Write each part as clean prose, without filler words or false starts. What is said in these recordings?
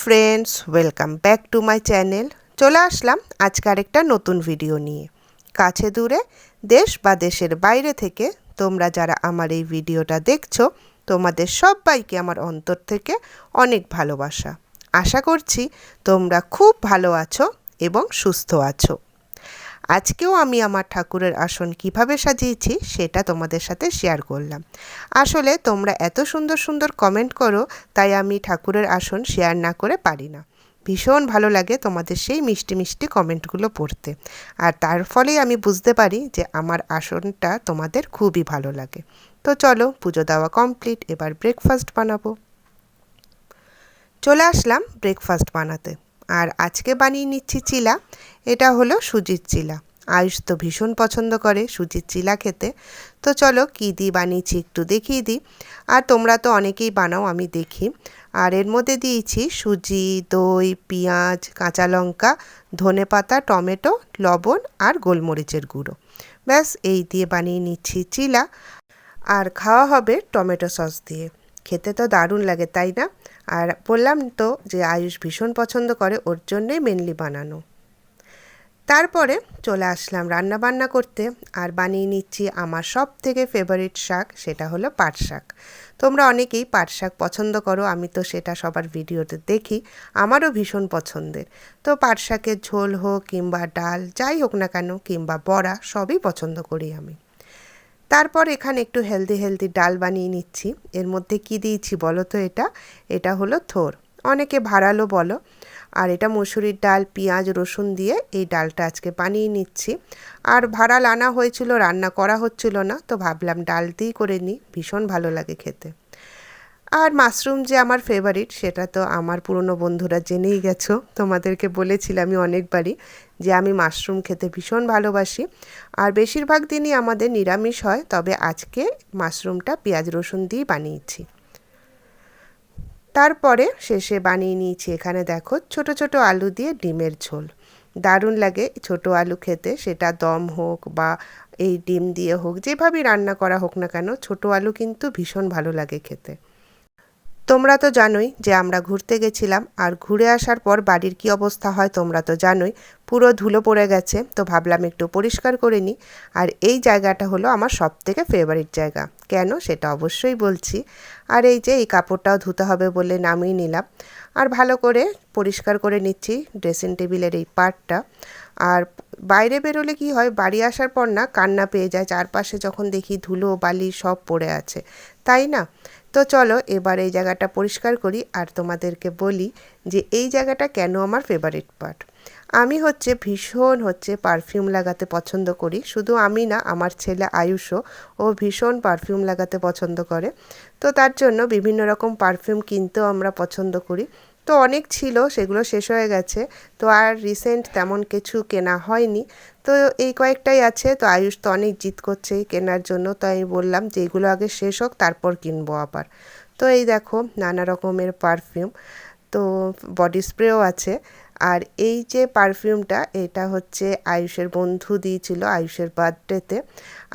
Friends, welcome back to my channel. চলে আসলাম আজকে আরেকটা নতুন ভিডিও নিয়ে। কাছে দূরে, দেশ বা দেশের বাইরে থেকে তোমরা যারা আমার এই ভিডিওটা দেখছো, তোমাদের সবাইকে আমার অন্তর থেকে অনেক ভালোবাসা। আশা করছি তোমরা খুব ভালো আছো এবং সুস্থ আছো। আজকেও আমি আমার ঠাকুরের আসন কিভাবে সাজিয়েছি সেটা তোমাদের সাথে শেয়ার করলাম। আসলে তোমরা এত সুন্দর সুন্দর কমেন্ট করো, তাই আমি ঠাকুরের আসন শেয়ার না করে পারি না। ভীষণ ভালো লাগে তোমাদের সেই মিষ্টি মিষ্টি কমেন্টগুলো পড়তে, আর তার ফলেই আমি বুঝতে পারি যে আমার আসনটা তোমাদের খুবই ভালো লাগে। তো চলো, পুজো দেওয়া কমপ্লিট, এবার ব্রেকফাস্ট বানাবো। চলে আসলাম ব্রেকফাস্ট বানাতে, আর আজকে বানিয়ে নিচ্ছি চিলা। এটা হলো সুজির চিলা। আয়ুষ তো ভীষণ পছন্দ করে সুজির চিলা খেতে। তো চলো কী দিয়ে বানিয়েছি একটু দেখিয়ে দিই। আর তোমরা তো অনেকেই বানাও, আমি দেখি। আর এর মধ্যে দিয়েছি সুজি, দই, পেঁয়াজ, কাঁচা লঙ্কা, ধনেপাতা, টমেটো, লবণ আর গোলমরিচের গুঁড়ো। ব্যাস এই দিয়ে বানিয়ে নিচ্ছি চিলা। আর খাওয়া হবে টমেটো সস দিয়ে। খেতে তো দারুণ লাগে, তাই না? আর বললাম তো যে আয়ুষ ভীষণ পছন্দ করে, ওর জন্যই মেনলি বানানো। তারপরে চলে আসলাম রান্না বান্না করতে, আর বানিয়ে নিচ্ছি আমার সব থেকে ফেভারিট শাক, সেটা হলো পাট শাক। তোমরা অনেকেই পাট শাক পছন্দ করো, আমি তো সেটা সবার ভিডিওতে দেখি, আমারও ভীষণ পছন্দের। তো পাট শাকের ঝোল হোক কিংবা ডাল, যাই হোক না কেন, কিংবা বড়া, সবই পছন্দ করি আমি। তারপর এখানে একটু হেলদি হেলদি ডাল বানিয়ে নিচ্ছি। এর মধ্যে কি দিয়েছি বলো তো? এটা হলো থোর, অনেকে ভাড়ালো বলো। আর এটা মসুরির ডাল, পেঁয়াজ, রসুন দিয়ে এই ডালটা আজকে বানিয়ে নিচ্ছি। আর ভাড়াল আনা হয়েছিল, রান্না করা হচ্ছিল না, তো ভাবলাম ডাল দিয়েই করে নিই, ভীষণ ভালো লাগে খেতে। আর মাশরুম যে আমার ফেভারিট, সেটা তো আমার পুরনো বন্ধুরা জেনেই গেছো, তোমাদেরকে বলেছিলামই অনেকবারই যে আমি মাশরুম খেতে ভীষণ ভালোবাসি। আর বেশিরভাগ দিনই আমাদের নিরামিষ হয়, তবে আজকে মাশরুমটা পেঁয়াজ রসুন দিয়েই বানিয়েছি। তারপরে শেষে বানিয়ে নিয়েছি এখানে দেখো ছোট ছোট আলু দিয়ে ডিমের ঝোল। দারুণ লাগে ছোট আলু খেতে, সেটা দম হোক বা এই ডিম দিয়ে হোক, যেভাবেই রান্না করা হোক না কেন, ছোট আলু কিন্তু ভীষণ ভালো লাগে খেতে। তোমরা তো জানোই যে আমরা ঘুরতে গেছিলাম, আর ঘুরে আসার পর বাড়ির কী অবস্থা হয় তোমরা তো জানোই, পুরো ধুলো পড়ে গেছে। তো ভাবলাম একটু পরিষ্কার করে নিই। আর এই জায়গাটা হলো আমার সবথেকে ফেভারিট জায়গা। কেন সেটা অবশ্যই বলছি। আর এই যে এই কাপড়টাও ধুতে হবে বলে নামিয়ে নিলাম, আর ভালো করে পরিষ্কার করে নিচ্ছি ড্রেসিং টেবিলের এই পার্টটা। আর বাইরে বেরোলে কি হয়, বাড়ি আসার পর না কান্না পেয়ে যায়, চারপাশে যখন দেখি ধুলো বালি সব পড়ে আছে, তাই না? তো চলো এবার এই জায়গাটা পরিষ্কার করি, আর তোমাদেরকে বলি যে এই জায়গাটা কেন আমার ফেভারিট পার্ট। আমি ভীষণ পারফিউম লাগাতে পছন্দ করি। শুধু আমি না, আমার ছেলে আয়ুষও, ও ভীষণ পারফিউম লাগাতে পছন্দ করে। তো তার জন্য বিভিন্ন রকম পারফিউম কিনতেও আমরা পছন্দ করি। তো অনেক ছিল, সেগুলো শেষ হয়ে গেছে। তো আর রিসেন্ট তেমন কিছু কেনা হয়নি। তো এই কয়েকটাই আছে। তো আয়ুষ তো অনেক জিদ করছে কেনার জন্য, তো আমি বললাম যে এগুলো আগে শেষ হোক, তারপর কিনবো আবার। তো এই দেখো নানা রকমের পারফিউম, তো বডি স্প্রেও আছে। আর এই যে পারফিউমটা, এটা আয়ুষের বন্ধু দিয়েছিল আয়ুষের বার্থডেতে।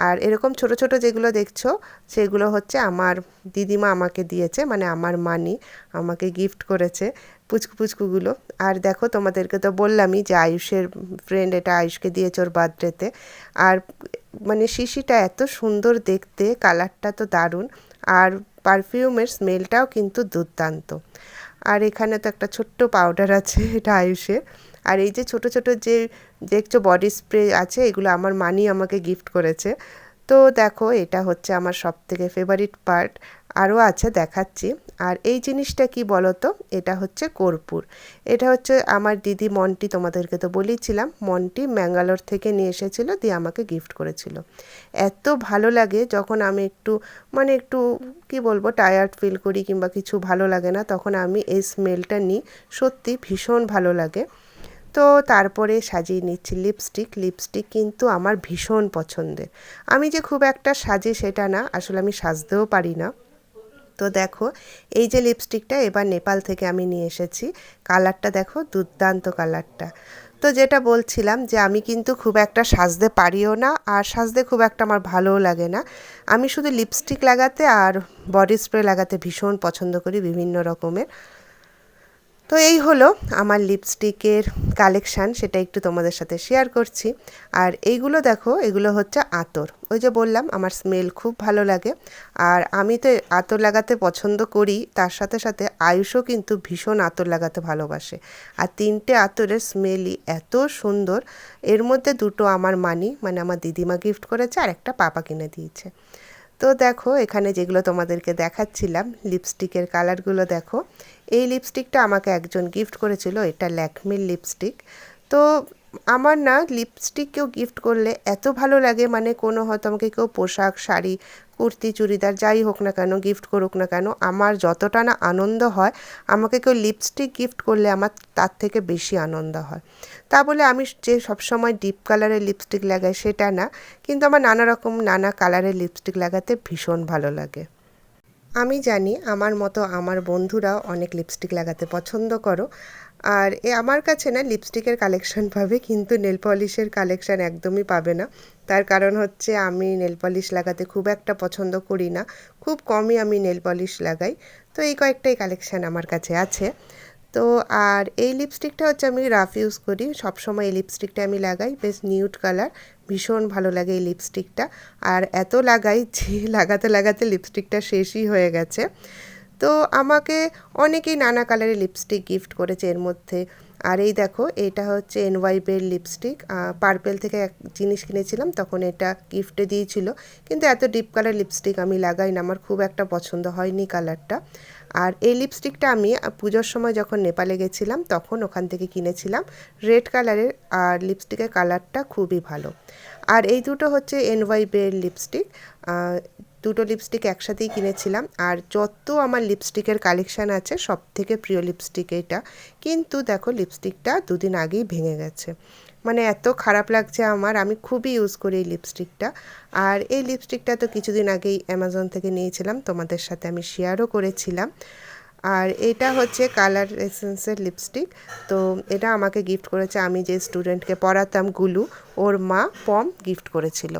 আর এরকম ছোট ছোট যেগুলো দেখছো, সেগুলো আমার দিদিমা আমাকে দিয়েছে, মানে আমার মানি আমাকে গিফট করেছে পুচকু পুচকুগুলো। আর দেখো তোমাদেরকে তো বললামই যে আয়ুষের ফ্রেন্ড এটা আয়ুষকে দিয়েছে ওর বার্থডেতে। আর মানে শিশিটা এত সুন্দর দেখতে, কালারটা তো দারুণ, আর পারফিউমের স্মেলটাও কিন্তু দুর্দান্ত। আর এখানে তো একটা ছোট্ট পাউডার আছে, এটা আয়ুষের। আর এই যে ছোট ছোট যে দেখছো বডি স্প্রে আছে, এগুলো আমার মানি আমাকে গিফট করেছে। তো দেখো এটা আমার সবথেকে ফেভারিট পার্ট। আরও আছে, দেখাচ্ছি। আর এই জিনিসটা কি বলো তো? এটা কর্পূর। এটা আমার দিদি মন্টি, তোমাদেরকে তো বলেছিলাম, মন্টি ম্যাঙ্গালোর থেকে নিয়ে এসেছিলো, দিয়ে আমাকে গিফট করেছিল। এত ভালো লাগে যখন আমি একটু কি বলবো, টায়ার্ড ফিল করি কিংবা কিছু ভালো লাগে না, তখন আমি এই স্মেলটা নিই, সত্যি ভীষণ ভালো লাগে। তো তারপরে সাজিয়ে নিচ্ছি লিপস্টিক কিন্তু আমার ভীষণ পছন্দের। আমি যে খুব একটা সাজি সেটা না, আসলে আমি সাজতেও পারি না। তো দেখো এই যে লিপস্টিকটা এবার নেপাল থেকে আমি নিয়ে এসেছি। কালারটা দেখো, দুর্দান্ত কালারটা। তো যেটা বলছিলাম যে আমি কিন্তু খুব একটা সাজতে পারিও না, আর সাজতে খুব একটা আমার ভালোও লাগে না। আমি শুধু লিপস্টিক লাগাতে আর বডি স্প্রে লাগাতে ভীষণ পছন্দ করি বিভিন্ন রকমের। তো এই হলো আমার লিপস্টিকের কালেকশান, সেটা একটু তোমাদের সাথে শেয়ার করছি। আর এইগুলো দেখো, এগুলো হচ্ছে আতর। ওই যে বললাম আমার স্মেল খুব ভালো লাগে, আর আমি তো আতর লাগাতে পছন্দ করি, তার সাথে সাথে আয়ুষও কিন্তু ভীষণ আতর লাগাতে ভালোবাসে। আর 3টে আতরের স্মেলই এত সুন্দর। এর মধ্যে 2টো আমার মানে আমার দিদিমা গিফট করেছে, আর একটা পাপা কিনে দিয়েছে। তো দেখো এখানে যেগুলো তোমাদেরকে দেখাচ্ছিলাম লিপস্টিকের কালারগুলো দেখো। এই লিপস্টিকটা আমাকে একজন গিফট করেছিল, এটা ল্যাকমির লিপস্টিক। তো আমার না লিপস্টিক কেউ গিফট করলে এত ভালো লাগে, মানে কোনো হয়তো আমাকে কেউ পোশাক, শাড়ি, কুর্তি, চুড়িদার যাই হোক না কেন, গিফট করুক না কেন, আমার যতটা না আনন্দ হয়, আমাকে কেউ লিপস্টিক গিফট করলে আমার তার থেকে বেশি আনন্দ হয়। তা বলে আমি যে সবসময় ডিপ কালারের লিপস্টিক লাগাই সেটা না, কিন্তু আমার নানা কালারের লিপস্টিক লাগাতে ভীষণ ভালো লাগে। আমি জানি আমার মতো আমার বন্ধুরাও অনেক লিপস্টিক লাগাতে পছন্দ করো। আর আমার কাছে না লিপস্টিকের কালেকশন পাবে, কিন্তু নেল পলিশের কালেকশন একদমই পাবে না। তার কারণ হচ্ছে আমি নেল পলিশ লাগাতে খুব একটা পছন্দ করি না, খুব কমই আমি নেল পলিশ লাগাই। তো এই কয়েকটাই কালেকশান আমার কাছে আছে। তো আর এই লিপস্টিকটা হচ্ছে আমি রাফ ইউজ করি, সবসময় এই লিপস্টিকটা আমি লাগাই, বেশ নিউড কালার, ভীষণ ভালো লাগে এই লিপস্টিকটা। আর এত লাগাই যে লাগাতে লাগাতে লিপস্টিকটা শেষই হয়ে গেছে। তো আমাকে অনেকেই নানা কালারের লিপস্টিক গিফট করেছে এর মধ্যে। আর এই দেখো, এটা হচ্ছে এনওয়াইবের লিপস্টিক, পার্পেল থেকে এক জিনিস কিনেছিলাম, তখন এটা গিফটে দিয়েছিল। কিন্তু এত ডিপ কালার লিপস্টিক আমি লাগাই না, আমার খুব একটা পছন্দ হয়নি কালারটা। আর এই লিপস্টিকটা আমি পুজোর সময় যখন নেপালে গেছিলাম তখন ওখান থেকে কিনেছিলাম, রেড কালারের, আর লিপস্টিকের কালারটা খুবই ভালো। আর এই দুটো হচ্ছে এনওয়াইবের লিপস্টিক, দুটো লিপস্টিক একসাথেই কিনেছিলাম। আর যত আমার লিপস্টিকের কালেকশান আছে সব থেকে প্রিয় লিপস্টিক এটা। কিন্তু দেখো লিপস্টিকটা 2 দিন আগেই ভেঙে গেছে, মানে এত খারাপ লাগছে আমার। আমি খুবই ইউজ করি এই লিপস্টিকটা। আর এই লিপস্টিকটা তো কিছুদিন আগেই অ্যামাজন থেকে নিয়েছিলাম, তোমাদের সাথে আমি শেয়ারও করেছিলাম। আর এটা হচ্ছে কালার এসেন্সের লিপস্টিক। তো এটা আমাকে গিফট করেছে, আমি যে স্টুডেন্টকে পড়াতাম গুলু, ওর মা পম গিফট করেছিল।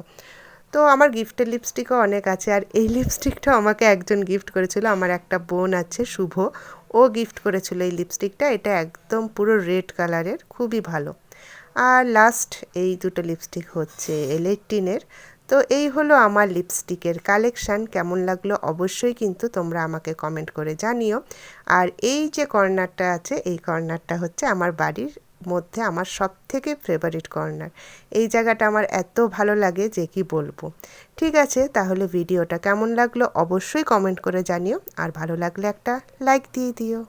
তো আমার গিফটের লিপস্টিকও অনেক আছে। আর এই লিপস্টিকটাও আমাকে একজন গিফট করেছিল, আমার একটা বোন আছে শুভ, ও গিফট করেছিল এই লিপস্টিকটা। এটা একদম পুরো রেড কালারের, খুবই ভালো। আর লাস্ট এই দুটো লিপস্টিক হচ্ছে এল18-এর। তো এই হলো আমার লিপস্টিকের কালেকশান। কেমন লাগলো অবশ্যই কিন্তু তোমরা আমাকে কমেন্ট করে জানিও। আর এই যে কর্নারটা আছে, এই কর্নারটা হচ্ছে আমার বাড়ির মধ্যে আমার সবথেকে ফেভারিট কর্নার। এই জায়গাটা আমার এত ভালো লাগে যে কি বলবো। ঠিক আছে, তাহলে ভিডিওটা কেমন লাগলো অবশ্যই কমেন্ট করে জানিও, আর ভালো লাগলে একটা লাইক দিয়ে দিও।